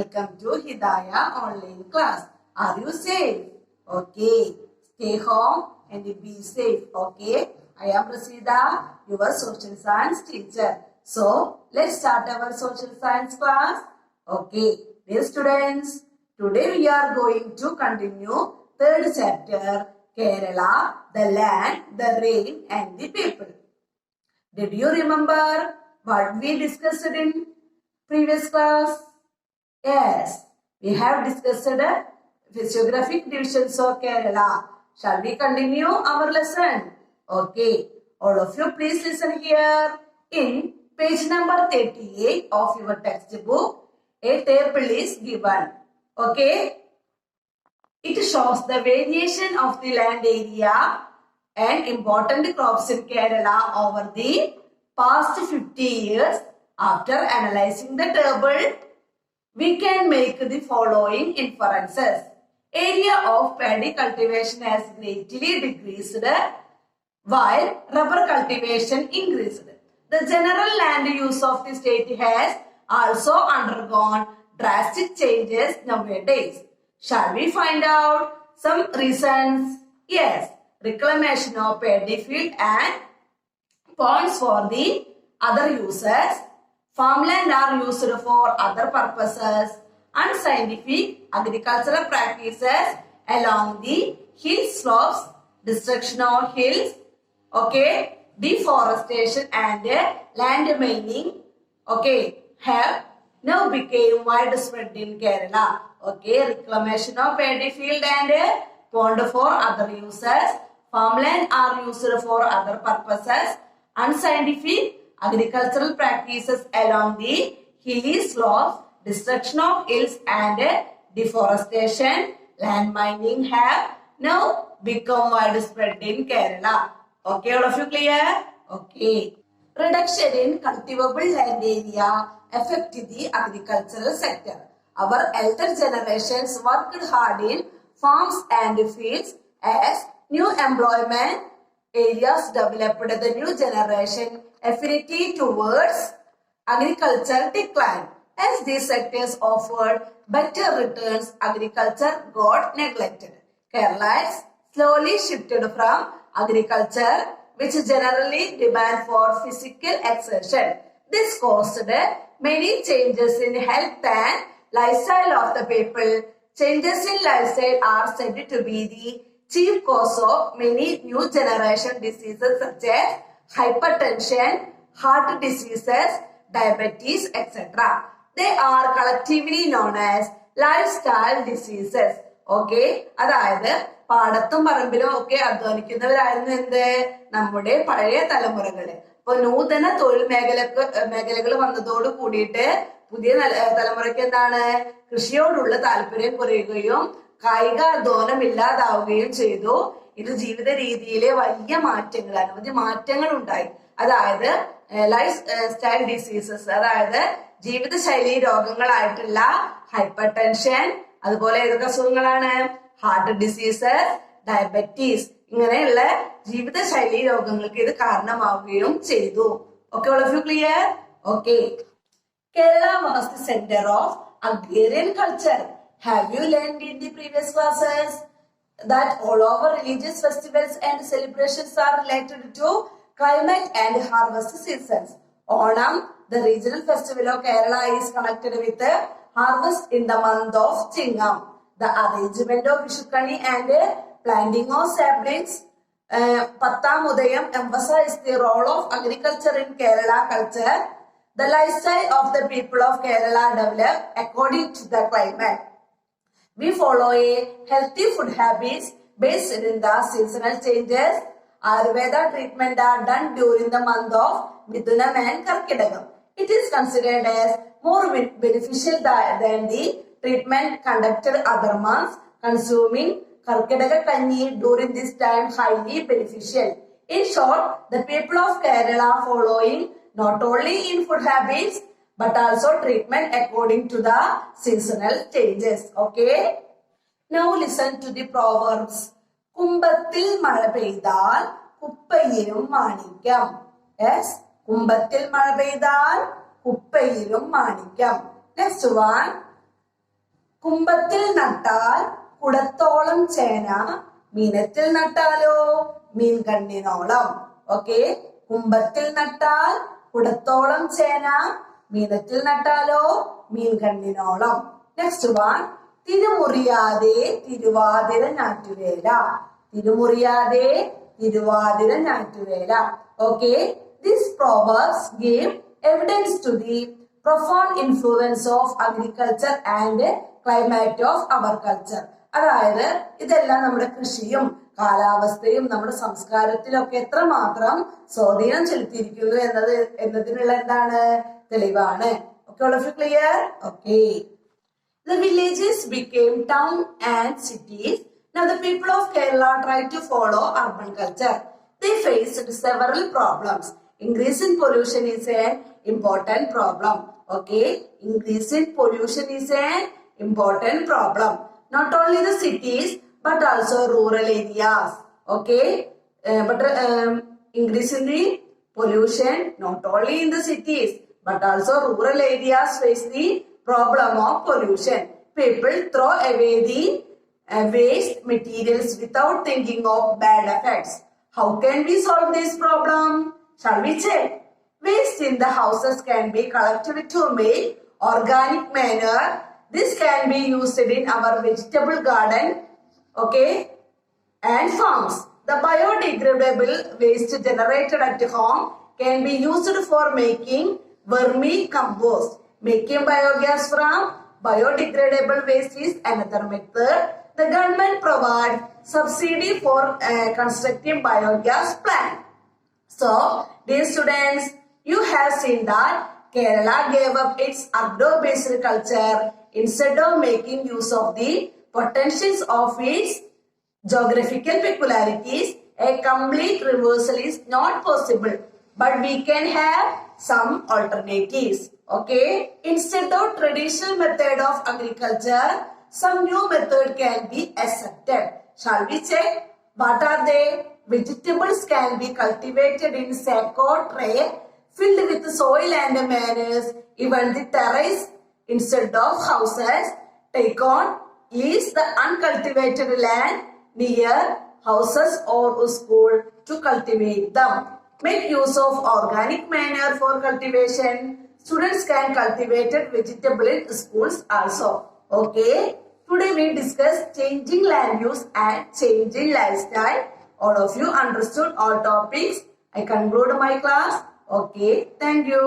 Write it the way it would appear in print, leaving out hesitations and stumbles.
Welcome to Hidayah online class. Are you safe? Okay. Stay home and be safe. Okay. I am Rasida, your social science teacher. So, let's start our social science class. Okay. Dear students, today we are going to continue third chapter, Kerala, the land, the rain and the people. Did you remember what we discussed in previous class? Yes, we have discussed physiographic divisions of Kerala. Shall we continue our lesson? Okay, all of you please listen here. In page number 38 of your textbook, a table is given. Okay, it shows the variation of the land area and important crops in Kerala over the past 50 years. After analyzing the table, we can make the following inferences. Area of paddy cultivation has greatly decreased while rubber cultivation increased. The general land use of the state has also undergone drastic changes nowadays. Shall we find out some reasons? Yes, reclamation of paddy field and ponds for the other uses. Farmland are used for other purposes. Unscientific agricultural practices along the hill slopes, destruction of hills, okay, deforestation and land mining, okay, have now became widespread in Kerala. Okay, reclamation of paddy field and pond for other uses. Farmland are used for other purposes. Unscientific agricultural practices along the hilly slopes, destruction of hills and deforestation, land mining have now become widespread in Kerala. Okay, all of you clear? Okay. Reduction in cultivable land area affect the agricultural sector. Our elder generations worked hard in farms and fields as new employment areas developed. The new generation affinity towards agriculture declined. As these sectors offered better returns, agriculture got neglected. Keralites slowly shifted from agriculture, which generally demand for physical exertion. This caused many changes in health and lifestyle of the people. Changes in lifestyle are said to be the chief cause of many new generation diseases such as hypertension, heart diseases, diabetes, etc. They are collectively known as lifestyle diseases. Okay, അതായത് പാടത്തും പറമ്പിലും ഒക്കെ അധ്വാനിക്കുന്നവരായിരുന്നു എന്ത് നമ്മുടെ പഴയ തലമുറകള്. ഇപ്പൊ നൂതന തൊഴിൽ മേഖലകൾ വന്നതോട് കൂടിയിട്ട് പുതിയ തലമുറയ്ക്ക് എന്താണ് കൃഷിയോടുള്ള താല്പര്യം കുറയുകയും കായികാധ്വാനം ഇല്ലാതാവുകയും ചെയ്തു. ഇത് ജീവിത രീതിയിലെ വലിയ മാറ്റങ്ങൾ, അനവധി മാറ്റങ്ങൾ ഉണ്ടായി. അതായത് ലൈഫ് സ്റ്റൈൽ ഡിസീസസ്, അതായത് ജീവിതശൈലി രോഗങ്ങളായിട്ടുള്ള ഹൈപ്പർ ടെൻഷൻ, അതുപോലെ ഏതൊക്കെ അസുഖങ്ങളാണ്, ഹാർട്ട് ഡിസീസസ്, ഡയബറ്റീസ്, ഇങ്ങനെയുള്ള ജീവിതശൈലി രോഗങ്ങൾക്ക് ഇത് കാരണമാവുകയും ചെയ്തു. Okay, all of you clear? Okay. Kerala was the centre of agrarian culture. Have you learned in the previous classes that all over religious festivals and celebrations are related to climate and harvest seasons? Onam, the regional festival of Kerala, is connected with harvest in the month of Chingam. The arrangement of Vishukani and planting of saplings, Pattam Udayam, emphasize the role of agriculture in Kerala culture. The lifestyle of the people of Kerala developed according to the climate. We follow a healthy food habits based in the seasonal changes. Ayurveda treatment are done during the month of Mithunam and Karkidakam. It is considered as more beneficial than the treatment conducted other months. Consuming Karkidaka Kanni during this time highly beneficial. In short, the people of Kerala following not only in food habits but also treatment according to the seasonal changes. Okay. Now listen to the proverbs. Kumbathil mala peydal kuppayilum manikam. Yes. Kumbathil mala peydal kuppayilum manikam. Next one. കുംഭത്തിൽ നട്ടാൽ കുടത്തോളം ചേന, മീനത്തിൽ നട്ടാലോ മീൻകണ്ണിനോളം. Okay, കുംഭത്തിൽ നട്ടാൽ കുടത്തോളം ചേന, മീനത്തിൽ നട്ടാലോ മീൻകണ്ണിനോളം. Next one, തിരുമുറിയാതെ Thiruvathira ഞാറ്റുവേല. തിരുമുറിയാതെ തിരുവാതിര ഞാറ്റുവേല. Okay, these proverbs give evidence to the profound influence of agriculture and climate of our culture. അതായത് ഇതെല്ലാം നമ്മുടെ കൃഷിയും കാലാവസ്ഥയും നമ്മുടെ സംസ്കാരത്തിലൊക്കെ എത്രമാത്രം സ്വാധീനം ചെലുത്തിയിരിക്കുന്നു എന്നതിനുള്ള എന്താണ് തെളിവാണ്. Okay, all of you clear? Okay. The villages became town and cities. Now the people of Kerala tried to follow urban culture. They faced several problems. Increase in pollution is an important problem. Okay, increase in pollution is an important problem. Not only the cities but also rural areas. Okay, increase in the pollution not only in the cities but also rural areas face the problem of pollution. People throw away the waste materials without thinking of bad effects. How can we solve this problem? Shall we check? Waste in the houses can be collected to make organic manure. This can be used in our vegetable garden, okay, and farms. The biodegradable waste generated at home can be used for making vermicompost. Making biogas from biodegradable waste is another method. The government provides subsidy for constructing biogas plant. So, dear students, you have seen that Kerala gave up its agro-based culture instead of making use of the potentials of its geographical peculiarities. A complete reversal is not possible, but we can have some alternatives. Okay, instead of traditional method of agriculture, some new method can be accepted. Shall we check? What are they? Vegetables can be cultivated in sacco tray filled with soil and manures. Even the terrace instead of houses take on is the uncultivated land near houses or school to cultivate them. Make use of organic manure for cultivation. Students can cultivate vegetable in schools also. Okay, today we discussed changing land use and changing lifestyle. All of you understood all topics. I conclude my class. Okay, thank you.